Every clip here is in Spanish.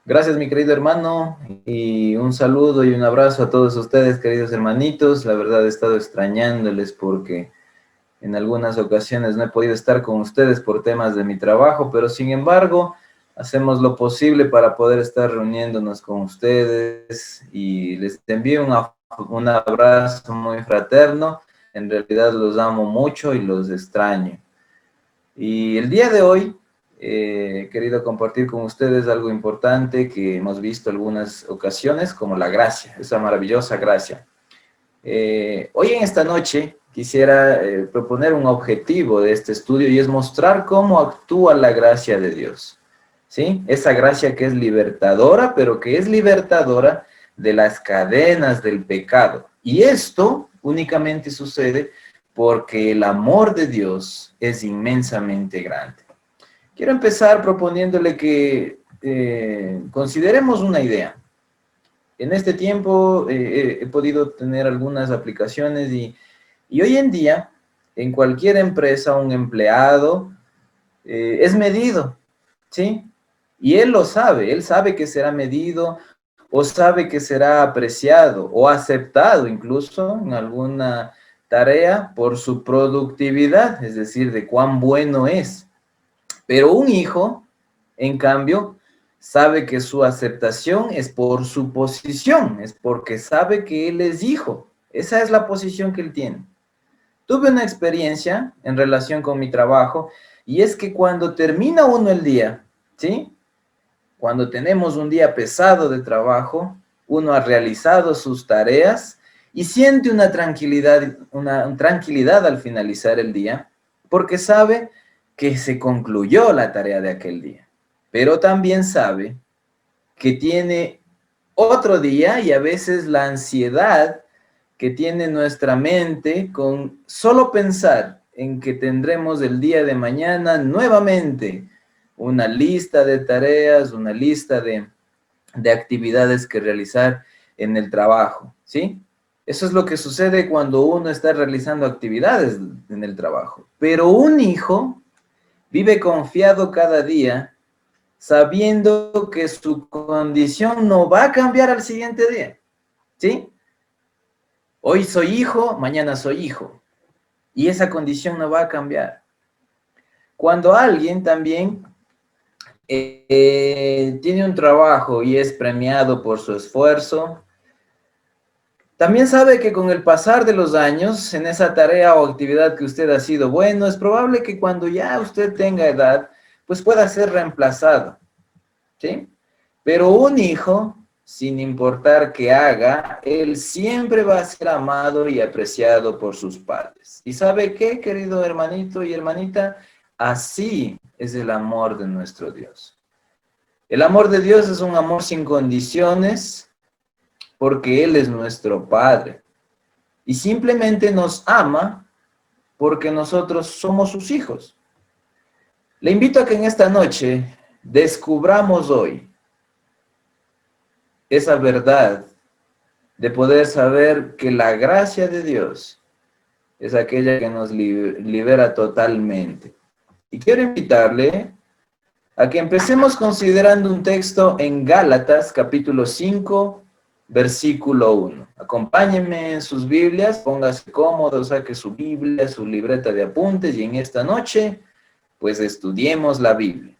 Gracias, mi querido hermano, y un saludo y un abrazo a todos ustedes, queridos hermanitos. La verdad he estado extrañándoles porque en algunas ocasiones no he podido estar con ustedes por temas de mi trabajo, pero sin embargo, hacemos lo posible para poder estar reuniéndonos con ustedes y les envío un abrazo muy fraterno. En realidad los amo mucho y los extraño. Y el día de hoy he querido compartir con ustedes algo importante que hemos visto algunas ocasiones, como la gracia, esa maravillosa gracia. Hoy en esta noche quisiera proponer un objetivo de este estudio y es mostrar cómo actúa la gracia de Dios. ¿Sí? Esa gracia que es libertadora, pero que es libertadora de las cadenas del pecado. Y esto únicamente sucede porque el amor de Dios es inmensamente grande. Quiero empezar proponiéndole que consideremos una idea. En este tiempo he podido tener algunas aplicaciones y hoy en día en cualquier empresa un empleado es medido, ¿sí? Y él sabe que será medido o sabe que será apreciado o aceptado incluso en alguna tarea por su productividad, es decir, de cuán bueno es. Pero un hijo, en cambio, sabe que su aceptación es por su posición, es porque sabe que él es hijo. Esa es la posición que él tiene. Tuve una experiencia en relación con mi trabajo y es que cuando termina uno el día, ¿sí? Cuando tenemos un día pesado de trabajo, uno ha realizado sus tareas y siente una tranquilidad al finalizar el día, porque sabe que se concluyó la tarea de aquel día. Pero también sabe que tiene otro día y a veces la ansiedad que tiene nuestra mente con solo pensar en que tendremos el día de mañana nuevamente una lista de tareas, una lista de actividades que realizar en el trabajo, ¿sí? Eso es lo que sucede cuando uno está realizando actividades en el trabajo. Pero un hijo vive confiado cada día sabiendo que su condición no va a cambiar al siguiente día, ¿sí? Hoy soy hijo, mañana soy hijo. Y esa condición no va a cambiar. Cuando alguien también tiene un trabajo y es premiado por su esfuerzo, también sabe que con el pasar de los años en esa tarea o actividad que usted ha sido bueno, es probable que cuando ya usted tenga edad, pues pueda ser reemplazado, ¿sí? Pero un hijo, sin importar qué haga, él siempre va a ser amado y apreciado por sus padres. ¿Y sabe qué, querido hermanito y hermanita? Así es el amor de nuestro Dios. El amor de Dios es un amor sin condiciones porque Él es nuestro Padre. Y simplemente nos ama porque nosotros somos sus hijos. Le invito a que en esta noche descubramos hoy esa verdad de poder saber que la gracia de Dios es aquella que nos libera totalmente. Y quiero invitarle a que empecemos considerando un texto en Gálatas, capítulo 5, versículo 1. Acompáñenme en sus Biblias, póngase cómodo, saque su Biblia, su libreta de apuntes y en esta noche, pues estudiemos la Biblia.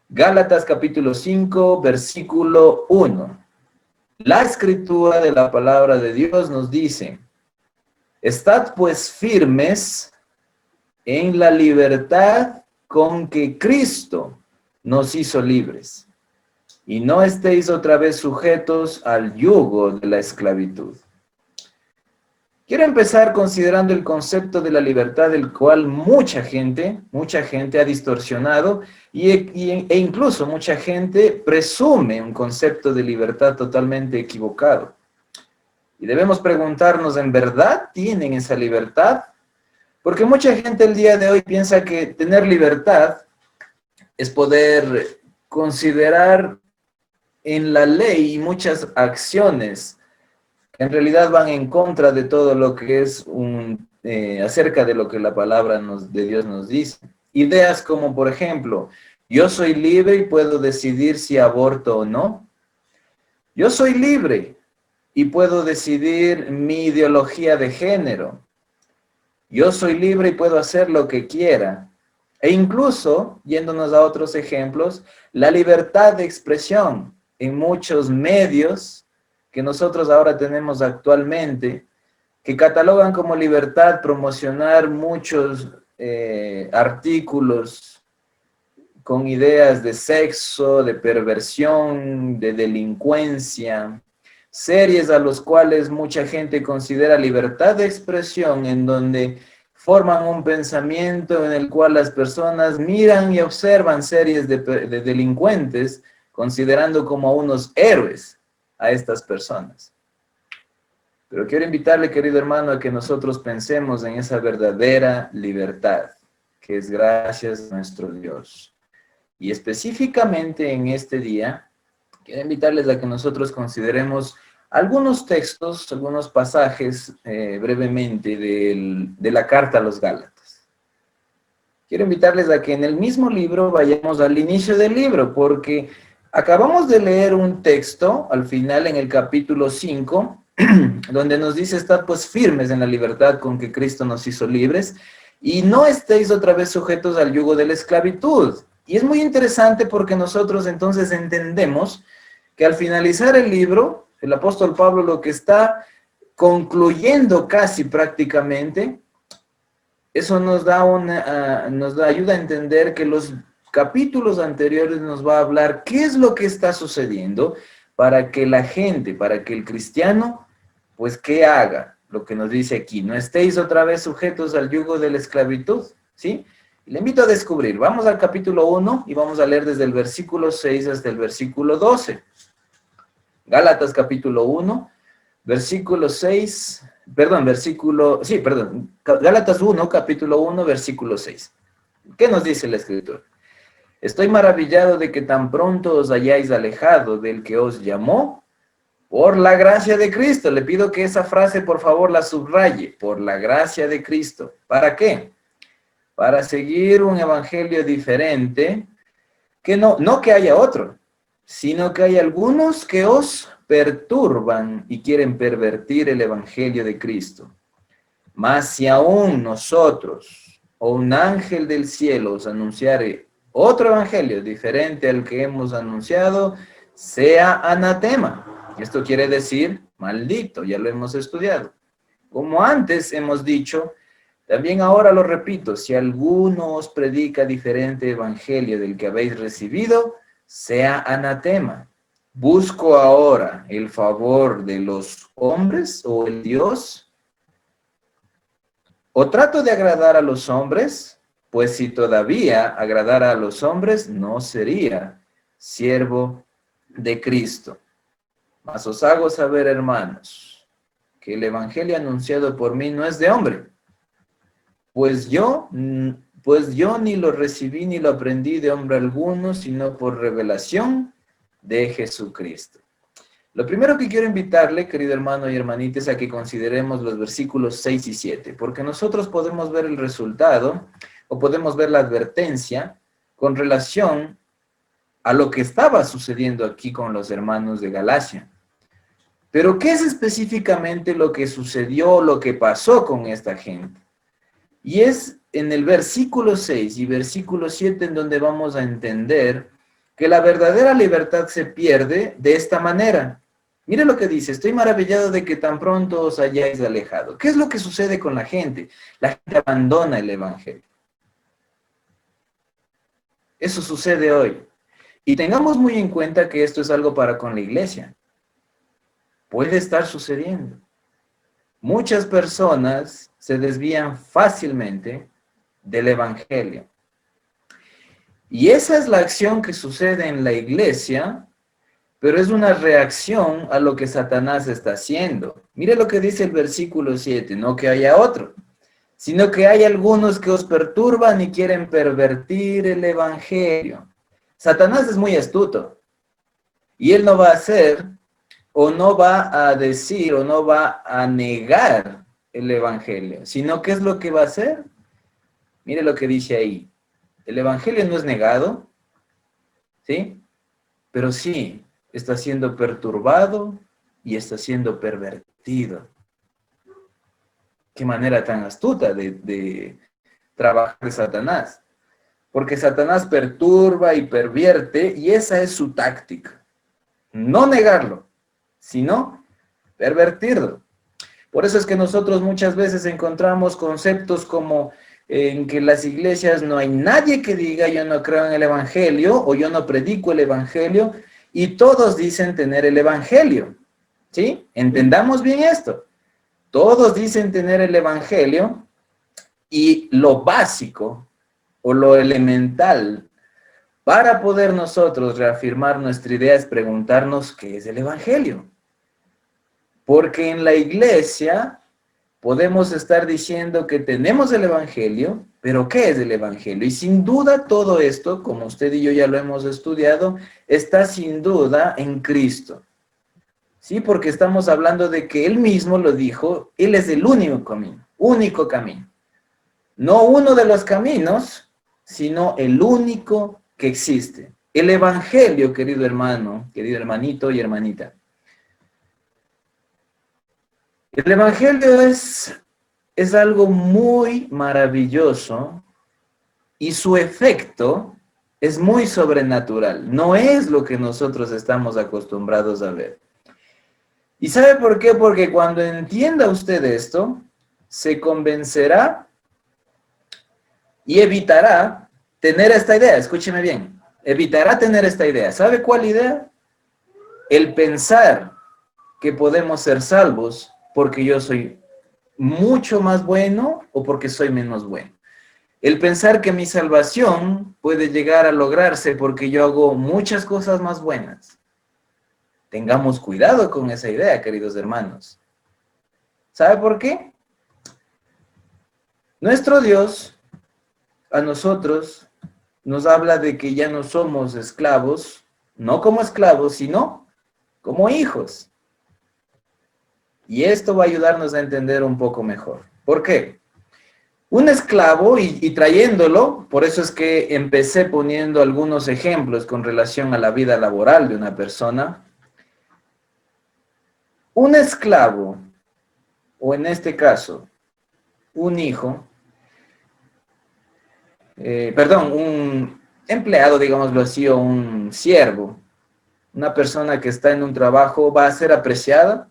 Gálatas, capítulo 5, versículo 1. La escritura de la palabra de Dios nos dice: estad pues firmes en la libertad con que Cristo nos hizo libres, y no estéis otra vez sujetos al yugo de la esclavitud. Quiero empezar considerando el concepto de la libertad, el cual mucha gente ha distorsionado e incluso mucha gente presume un concepto de libertad totalmente equivocado. Y debemos preguntarnos, ¿en verdad tienen esa libertad? Porque mucha gente el día de hoy piensa que tener libertad es poder considerar en la ley muchas acciones que en realidad van en contra de todo lo que es acerca de lo que la palabra de Dios nos dice. Ideas como, por ejemplo, yo soy libre y puedo decidir si aborto o no. Yo soy libre y puedo decidir mi ideología de género. Yo soy libre y puedo hacer lo que quiera. E incluso, yéndonos a otros ejemplos, la libertad de expresión en muchos medios que nosotros ahora tenemos actualmente, que catalogan como libertad promocionar muchos artículos con ideas de sexo, de perversión, de delincuencia, series a los cuales mucha gente considera libertad de expresión, en donde forman un pensamiento en el cual las personas miran y observan series de delincuentes, considerando como unos héroes a estas personas. Pero quiero invitarle, querido hermano, a que nosotros pensemos en esa verdadera libertad, que es gracias a nuestro Dios. Y específicamente en este día, quiero invitarles a que nosotros consideremos algunos textos, algunos pasajes brevemente de la carta a los Gálatas. Quiero invitarles a que en el mismo libro vayamos al inicio del libro, porque acabamos de leer un texto al final en el capítulo 5, donde nos dice: estad pues firmes en la libertad con que Cristo nos hizo libres, y no estéis otra vez sujetos al yugo de la esclavitud. Y es muy interesante porque nosotros entonces entendemos que al finalizar el libro, el apóstol Pablo lo que está concluyendo casi prácticamente, eso nos da ayuda a entender que los capítulos anteriores nos va a hablar qué es lo que está sucediendo para que la gente, para que el cristiano, pues ¿qué haga? Lo que nos dice aquí: no estéis otra vez sujetos al yugo de la esclavitud, ¿sí? Le invito a descubrir. Vamos al capítulo 1 y vamos a leer desde el versículo 6 hasta el versículo 12. Gálatas capítulo 1, versículo 6, Gálatas 1, capítulo 1, versículo 6. ¿Qué nos dice la Escritura? Estoy maravillado de que tan pronto os hayáis alejado del que os llamó por la gracia de Cristo. Le pido que esa frase, por favor, la subraye: por la gracia de Cristo. ¿Para qué? Para seguir un evangelio diferente, que no que haya otro, sino que hay algunos que os perturban y quieren pervertir el evangelio de Cristo. Mas si aún nosotros o un ángel del cielo os anunciare otro evangelio diferente al que hemos anunciado, sea anatema. Esto quiere decir maldito, ya lo hemos estudiado. Como antes hemos dicho, también ahora lo repito: si alguno os predica diferente evangelio del que habéis recibido, sea anatema. ¿Busco ahora el favor de los hombres o el Dios? ¿O trato de agradar a los hombres? Pues si todavía agradara a los hombres, no sería siervo de Cristo. Mas os hago saber, hermanos, que el evangelio anunciado por mí no es de hombre. Pues yo ni lo recibí ni lo aprendí de hombre alguno, sino por revelación de Jesucristo. Lo primero que quiero invitarle, querido hermano y hermanita, es a que consideremos los versículos 6 y 7, porque nosotros podemos ver el resultado o podemos ver la advertencia con relación a lo que estaba sucediendo aquí con los hermanos de Galacia. Pero ¿qué es específicamente lo que sucedió, lo que pasó con esta gente? Y es en el versículo 6 y versículo 7 en donde vamos a entender que la verdadera libertad se pierde de esta manera. Mire lo que dice: estoy maravillado de que tan pronto os hayáis alejado. ¿Qué es lo que sucede con la gente? La gente abandona el evangelio. Eso sucede hoy. Y tengamos muy en cuenta que esto es algo para con la iglesia. Puede estar sucediendo. Muchas personas se desvían fácilmente del evangelio. Y esa es la acción que sucede en la iglesia, pero es una reacción a lo que Satanás está haciendo. Mire lo que dice el versículo 7, no que haya otro, sino que hay algunos que os perturban y quieren pervertir el evangelio. Satanás es muy astuto, y él no va a hacer, o no va a decir, o no va a negar el evangelio, sino ¿qué es lo que va a hacer? Mire lo que dice ahí: el evangelio no es negado, ¿sí? Pero sí, está siendo perturbado y está siendo pervertido. Qué manera tan astuta de trabajar de Satanás. Porque Satanás perturba y pervierte y esa es su táctica. No negarlo, sino pervertirlo. Por eso es que nosotros muchas veces encontramos conceptos como en que las iglesias no hay nadie que diga yo no creo en el evangelio o yo no predico el evangelio y todos dicen tener el evangelio. ¿Sí? Entendamos bien esto. Todos dicen tener el evangelio y lo básico o lo elemental para poder nosotros reafirmar nuestra idea es preguntarnos qué es el evangelio. Porque en la iglesia podemos estar diciendo que tenemos el evangelio, pero ¿qué es el evangelio? Y sin duda todo esto, como usted y yo ya lo hemos estudiado, está sin duda en Cristo. Sí, porque estamos hablando de que Él mismo lo dijo, Él es el único camino, único camino. No uno de los caminos, sino el único que existe. El evangelio, querido hermano, querido hermanito y hermanita. El evangelio es algo muy maravilloso y su efecto es muy sobrenatural. No es lo que nosotros estamos acostumbrados a ver. ¿Y sabe por qué? Porque cuando entienda usted esto, se convencerá y evitará tener esta idea. Escúcheme bien. Evitará tener esta idea. ¿Sabe cuál idea? El pensar que podemos ser salvos porque yo soy mucho más bueno o porque soy menos bueno. El pensar que mi salvación puede llegar a lograrse porque yo hago muchas cosas más buenas. Tengamos cuidado con esa idea, queridos hermanos. ¿Sabe por qué? Nuestro Dios a nosotros nos habla de que ya no somos esclavos, no como esclavos, sino como hijos. Y esto va a ayudarnos a entender un poco mejor. ¿Por qué? Un esclavo, y trayéndolo, por eso es que empecé poniendo algunos ejemplos con relación a la vida laboral de una persona. Un esclavo, o en este caso, un hijo, un empleado, digámoslo así, o un siervo, una persona que está en un trabajo va a ser apreciada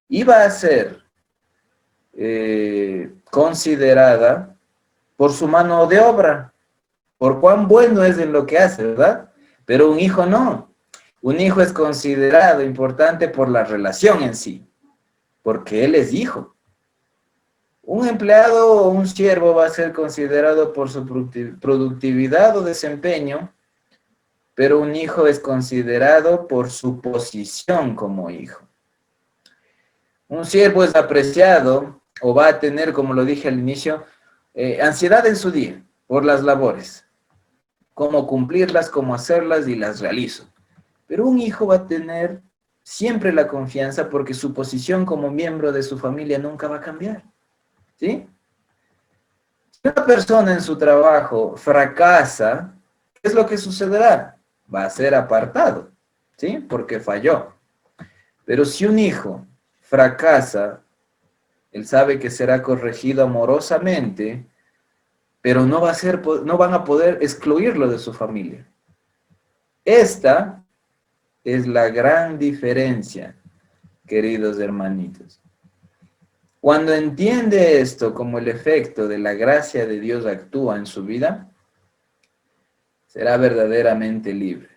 y va a ser considerada por su mano de obra, por cuán bueno es en lo que hace, ¿verdad? Pero un hijo no. Un hijo es considerado importante por la relación en sí, porque él es hijo. Un empleado o un siervo va a ser considerado por su productividad o desempeño, pero un hijo es considerado por su posición como hijo. Un siervo es apreciado o va a tener, como lo dije al inicio, ansiedad en su día por las labores, cómo cumplirlas, cómo hacerlas y las realizo. Pero un hijo va a tener siempre la confianza porque su posición como miembro de su familia nunca va a cambiar. ¿Sí? Si una persona en su trabajo fracasa, ¿qué es lo que sucederá? Va a ser apartado, ¿sí? Porque falló. Pero si un hijo fracasa, él sabe que será corregido amorosamente, pero no van a poder excluirlo de su familia. Esta es la gran diferencia, queridos hermanitos. Cuando entiende esto como el efecto de la gracia de Dios actúa en su vida, será verdaderamente libre.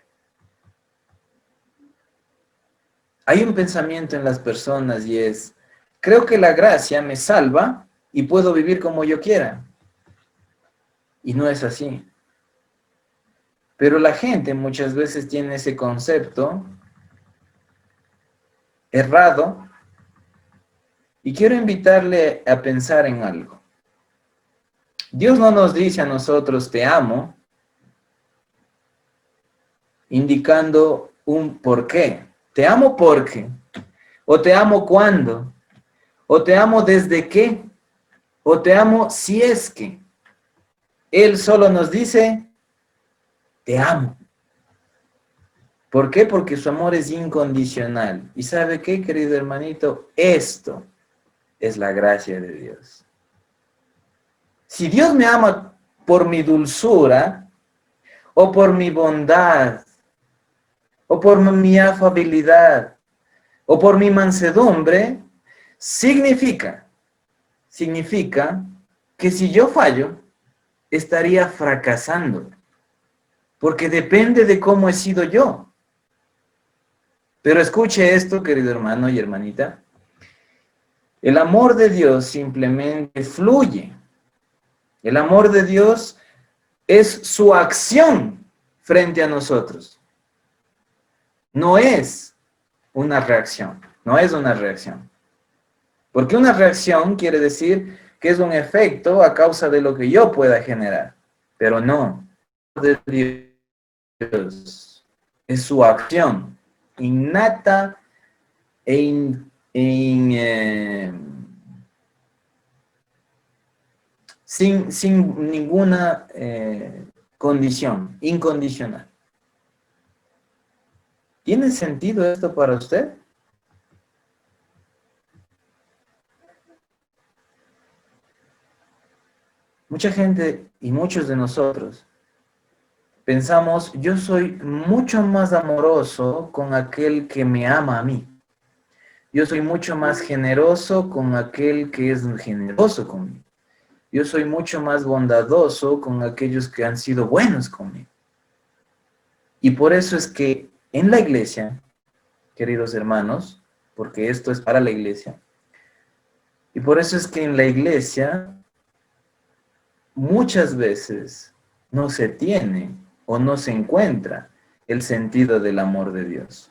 Hay un pensamiento en las personas y es, creo que la gracia me salva y puedo vivir como yo quiera. Y no es así. Pero la gente muchas veces tiene ese concepto errado y quiero invitarle a pensar en algo. Dios no nos dice a nosotros te amo, indicando un por qué. Te amo porque, o te amo cuando, o te amo desde qué, o te amo si es que. Él solo nos dice te amo. ¿Por qué? Porque su amor es incondicional. ¿Y sabe qué, querido hermanito? Esto es la gracia de Dios. Si Dios me ama por mi dulzura, o por mi bondad, o por mi afabilidad, o por mi mansedumbre, significa que si yo fallo, estaría fracasando, porque depende de cómo he sido yo. Pero escuche esto, querido hermano y hermanita. El amor de Dios simplemente fluye. El amor de Dios es su acción frente a nosotros. No es una reacción, no es una reacción. Porque una reacción quiere decir que es un efecto a causa de lo que yo pueda generar. Pero no, de Dios es su acción innata sin ninguna condición, incondicional. ¿Tiene sentido esto para usted? Mucha gente y muchos de nosotros pensamos, yo soy mucho más amoroso con aquel que me ama a mí. Yo soy mucho más generoso con aquel que es generoso conmigo. Yo soy mucho más bondadoso con aquellos que han sido buenos conmigo. Y por eso es que en la iglesia, queridos hermanos, porque esto es para la iglesia, y por eso es que en la iglesia muchas veces no se tiene o no se encuentra el sentido del amor de Dios.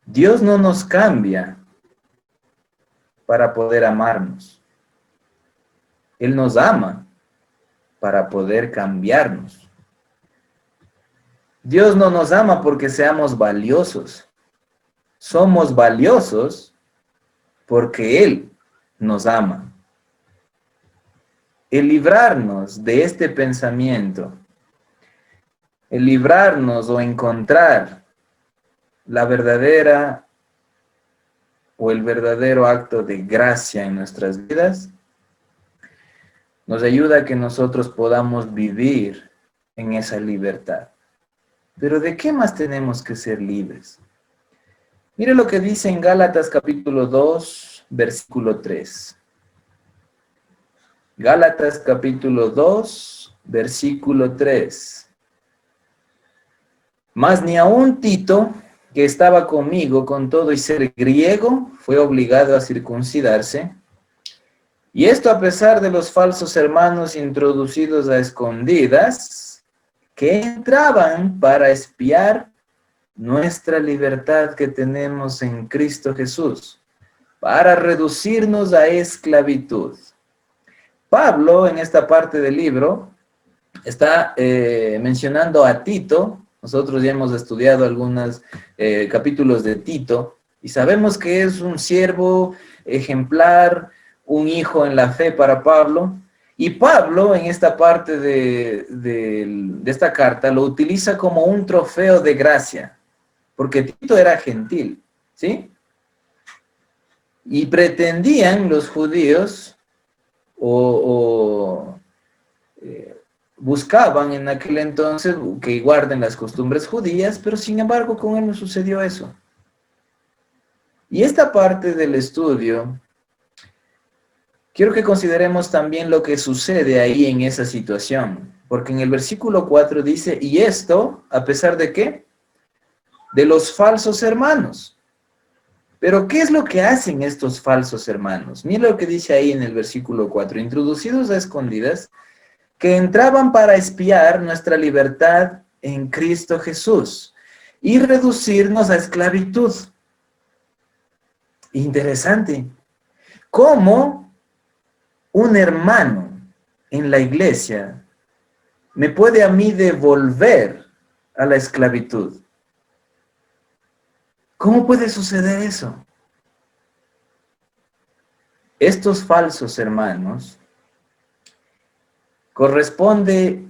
Dios no nos cambia para poder amarnos. Él nos ama para poder cambiarnos. Dios no nos ama porque seamos valiosos. Somos valiosos porque Él nos ama. El librarnos de este pensamiento, el librarnos o encontrar la verdadera o el verdadero acto de gracia en nuestras vidas, nos ayuda a que nosotros podamos vivir en esa libertad. Pero ¿de qué más tenemos que ser libres? Mire lo que dice en Gálatas capítulo 2, versículo 3. Gálatas capítulo 2, versículo 3. Mas ni aun Tito, que estaba conmigo con todo y ser griego, fue obligado a circuncidarse. Y esto a pesar de los falsos hermanos introducidos a escondidas, que entraban para espiar nuestra libertad que tenemos en Cristo Jesús, para reducirnos a esclavitud. Pablo, en esta parte del libro, está mencionando a Tito. Nosotros ya hemos estudiado algunos capítulos de Tito y sabemos que es un siervo ejemplar, un hijo en la fe para Pablo. Y Pablo, en esta parte de esta carta, lo utiliza como un trofeo de gracia, porque Tito era gentil, ¿sí? Y pretendían los judíos buscaban en aquel entonces que guarden las costumbres judías, pero sin embargo con él no sucedió eso. Y esta parte del estudio, quiero que consideremos también lo que sucede ahí en esa situación, porque en el versículo 4 dice, ¿y esto a pesar de qué? De los falsos hermanos. Pero ¿qué es lo que hacen estos falsos hermanos? Mira lo que dice ahí en el versículo 4, introducidos a escondidas, que entraban para espiar nuestra libertad en Cristo Jesús y reducirnos a esclavitud. Interesante. ¿Cómo un hermano en la iglesia me puede a mí devolver a la esclavitud? ¿Cómo puede suceder eso? Estos falsos hermanos corresponde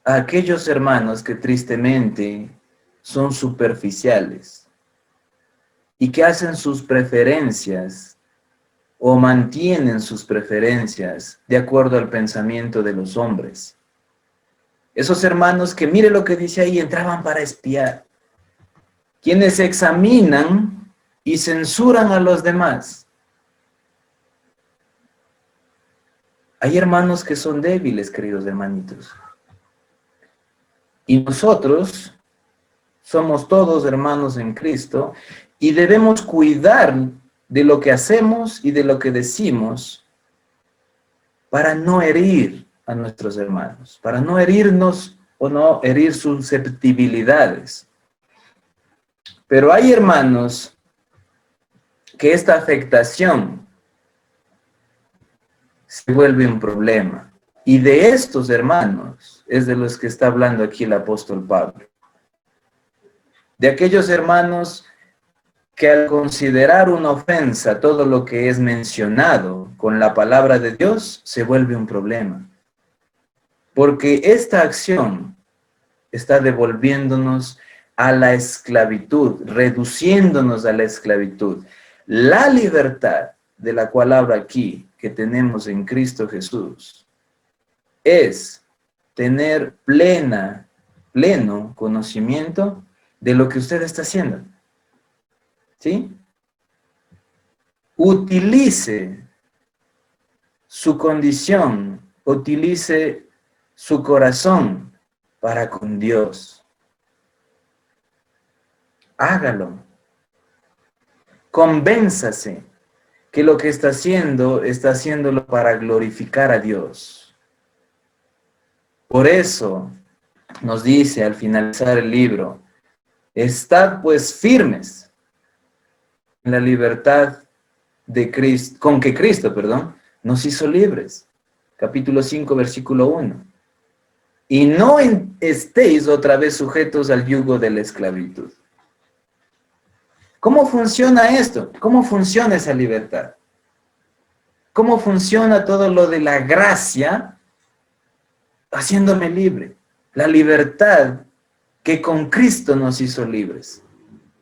a aquellos hermanos que tristemente son superficiales y que hacen sus preferencias o mantienen sus preferencias de acuerdo al pensamiento de los hombres. Esos hermanos que, mire lo que dice ahí, entraban para espiar, quienes examinan y censuran a los demás. Hay hermanos que son débiles, queridos hermanitos. Y nosotros somos todos hermanos en Cristo y debemos cuidar de lo que hacemos y de lo que decimos para no herir a nuestros hermanos, para no herirnos o no herir susceptibilidades. Pero hay hermanos que esta afectación se vuelve un problema. Y de estos hermanos es de los que está hablando aquí el apóstol Pablo. De aquellos hermanos que al considerar una ofensa todo lo que es mencionado con la palabra de Dios se vuelve un problema. Porque esta acción está devolviéndonos a la esclavitud, reduciéndonos a la esclavitud. La libertad de la cual habla aquí, que tenemos en Cristo Jesús, es tener pleno conocimiento de lo que usted está haciendo. ¿Sí? Utilice su condición, utilice su corazón para con Dios. Hágalo. Convénzase que lo que está haciéndolo para glorificar a Dios. Por eso nos dice al finalizar el libro, estad pues firmes en la libertad de Cristo, con que Cristo, nos hizo libres. Capítulo 5, versículo 1. Y no estéis otra vez sujetos al yugo de la esclavitud. ¿Cómo funciona esto? ¿Cómo funciona esa libertad? ¿Cómo funciona todo lo de la gracia haciéndome libre? La libertad que con Cristo nos hizo libres.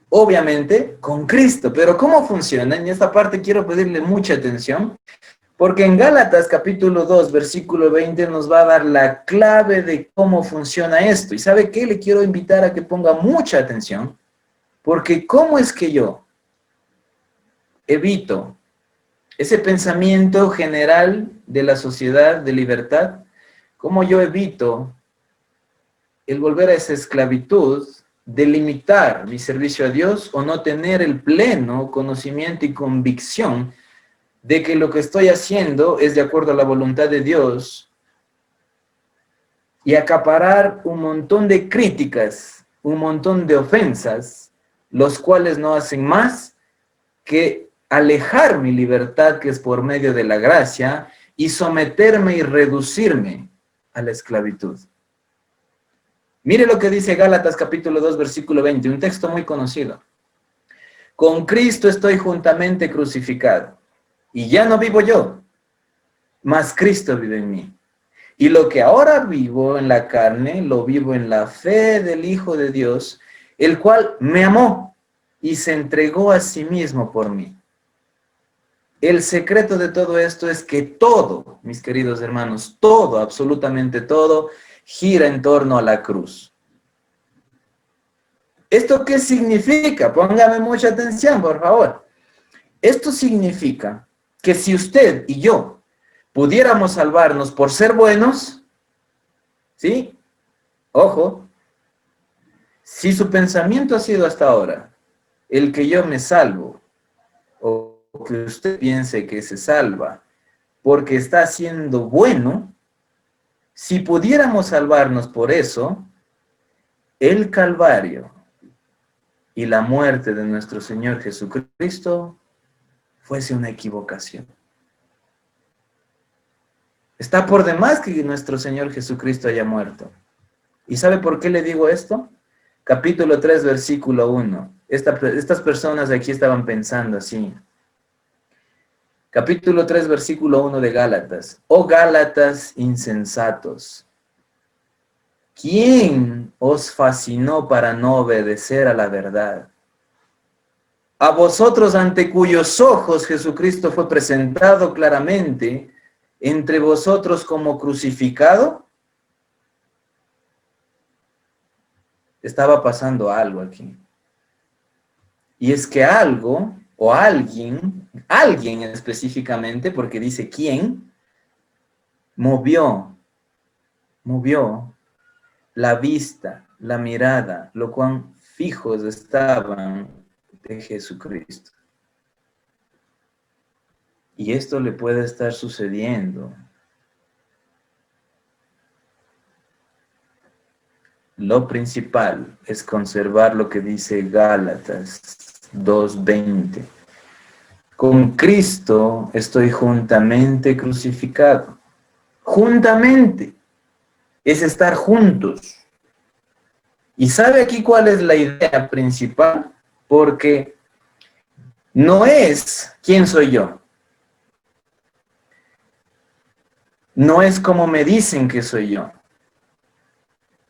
Obviamente, con Cristo. Pero ¿cómo funciona? En esta parte quiero pedirle mucha atención, porque en Gálatas capítulo 2, versículo 20 nos va a dar la clave de cómo funciona esto. ¿Y sabe qué? Le quiero invitar a que ponga mucha atención, porque ¿cómo es que yo evito ese pensamiento general de la sociedad de libertad? ¿Cómo yo evito el volver a esa esclavitud de limitar mi servicio a Dios o no tener el pleno conocimiento y convicción de que lo que estoy haciendo es de acuerdo a la voluntad de Dios y acaparar un montón de críticas, un montón de ofensas, los cuales no hacen más que alejar mi libertad que es por medio de la gracia y someterme y reducirme a la esclavitud? Mire lo que dice Gálatas capítulo 2, versículo 20, un texto muy conocido. Con Cristo estoy juntamente crucificado, y ya no vivo yo, mas Cristo vive en mí. Y lo que ahora vivo en la carne, lo vivo en la fe del Hijo de Dios, el cual me amó y se entregó a sí mismo por mí. El secreto de todo esto es que todo, mis queridos hermanos, todo, absolutamente todo, gira en torno a la cruz. ¿Esto qué significa? Póngame mucha atención, por favor. Esto significa que si usted y yo pudiéramos salvarnos por ser buenos, ¿sí? Ojo, si su pensamiento ha sido hasta ahora el que yo me salvo, o que usted piense que se salva porque está siendo bueno, si pudiéramos salvarnos por eso, el Calvario y la muerte de nuestro Señor Jesucristo fuese una equivocación. Está por demás que nuestro Señor Jesucristo haya muerto. ¿Y sabe por qué le digo esto? Capítulo 3, versículo 1. Estas personas aquí estaban pensando así. Capítulo 3, versículo 1 de Gálatas. Oh Gálatas insensatos, ¿Quién os fascinó para no obedecer a la verdad? A vosotros ante cuyos ojos Jesucristo fue presentado claramente entre vosotros como crucificado. Estaba pasando algo aquí. Y es que algo o alguien específicamente, porque dice quién, movió la vista, la mirada, lo cuán fijos estaban de Jesucristo. Y esto le puede estar sucediendo. Lo principal es conservar lo que dice Gálatas 2:20. Con Cristo estoy juntamente crucificado. Juntamente. Es estar juntos. ¿Y sabe aquí cuál es la idea principal? Porque no es quién soy yo. No es como me dicen que soy yo.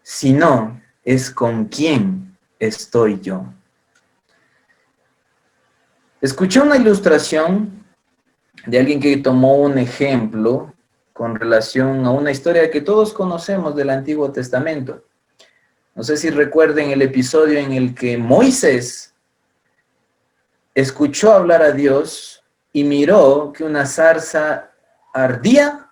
Sino es con quién estoy yo. Escuché una ilustración de alguien que tomó un ejemplo con relación a una historia que todos conocemos del Antiguo Testamento. No sé si recuerden el episodio en el que Moisés escuchó hablar a Dios y miró que una zarza ardía,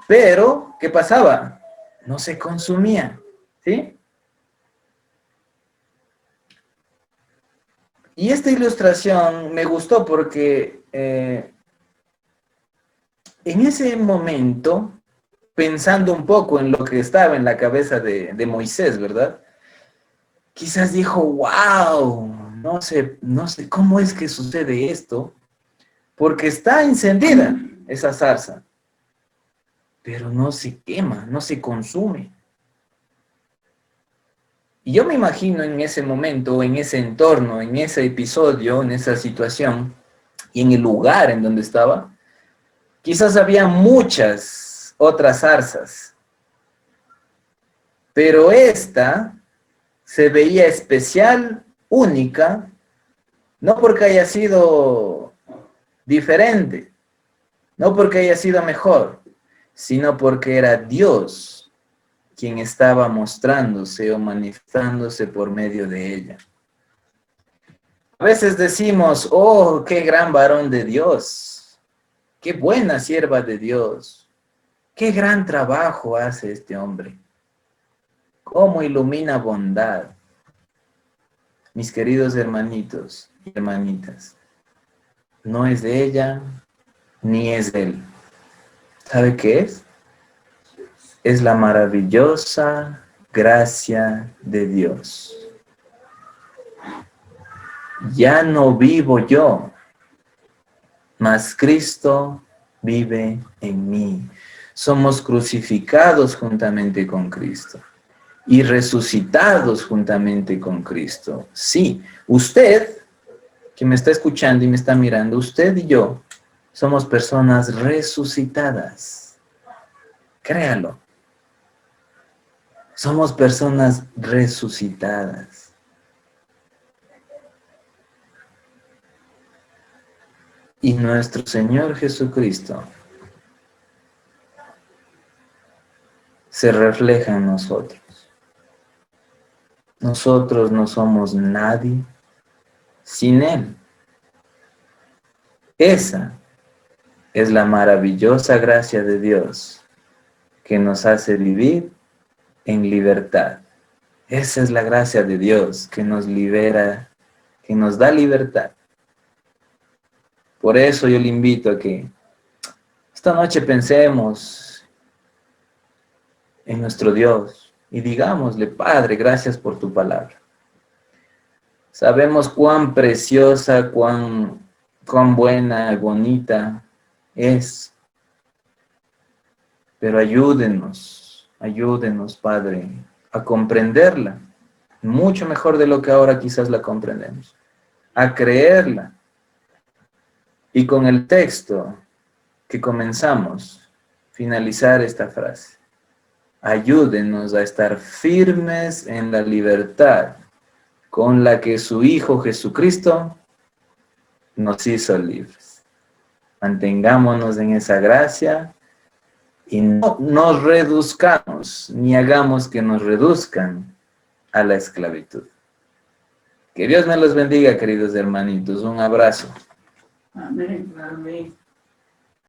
pero ¿qué pasaba? No se consumía, ¿sí? Y esta ilustración me gustó porque en ese momento, pensando un poco en lo que estaba en la cabeza de Moisés, ¿verdad? Quizás dijo, wow, no sé cómo es que sucede esto, porque está encendida esa zarza, pero no se quema, no se consume. Y yo me imagino en ese momento, en ese entorno, en ese episodio, en esa situación, y en el lugar en donde estaba, quizás había muchas otras zarzas, pero esta se veía especial, única, no porque haya sido diferente, no porque haya sido mejor, sino porque era Dios quien estaba mostrándose o manifestándose por medio de ella. A veces decimos, oh, qué gran varón de Dios, qué buena sierva de Dios, qué gran trabajo hace este hombre, cómo ilumina bondad. Mis queridos hermanitos y hermanitas, no es de ella ni es de él. ¿Sabe qué es? Es la maravillosa gracia de Dios. Ya no vivo yo, mas Cristo vive en mí. Somos crucificados juntamente con Cristo y resucitados juntamente con Cristo. Sí, usted que me está escuchando y me está mirando, usted y yo somos personas resucitadas. Créalo. Somos personas resucitadas. Y nuestro Señor Jesucristo se refleja en nosotros. Nosotros no somos nadie sin Él. Esa es la maravillosa gracia de Dios que nos hace vivir en libertad. Esa es la gracia de Dios que nos libera, que nos da libertad. Por eso yo le invito a que esta noche pensemos en nuestro Dios y digámosle, Padre, gracias por tu palabra. Sabemos cuán preciosa, cuán buena y bonita es. Pero ayúdenos, Padre, a comprenderla, mucho mejor de lo que ahora quizás la comprendemos, a creerla. Y con el texto que comenzamos, finalizar esta frase. ayúdenos a estar firmes en la libertad con la que su Hijo Jesucristo nos hizo libres. Mantengámonos en esa gracia y no nos reduzcamos, ni hagamos que nos reduzcan a la esclavitud. Que Dios me los bendiga, queridos hermanitos. Un abrazo. Amén, amén.